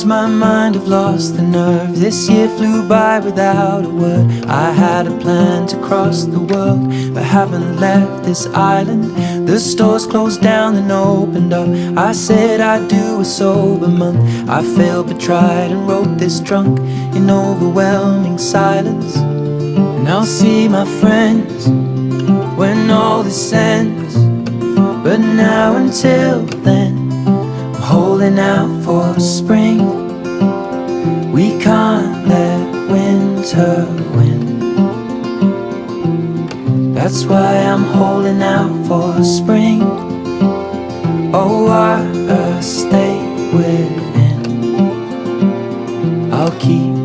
lost my mind, I've lost the nerve. This year flew by without a word. I had a plan to cross the world, but haven't left this island. The stores closed down and opened up. I said I'd do a sober month. I failed but tried and wrote this drunk in overwhelming silence. And I'll see my friends when all this ends, but now until then I'm holding out for spring. We can't let winter win. That's why I'm holding out for spring. Oh, I stay within. I'll keep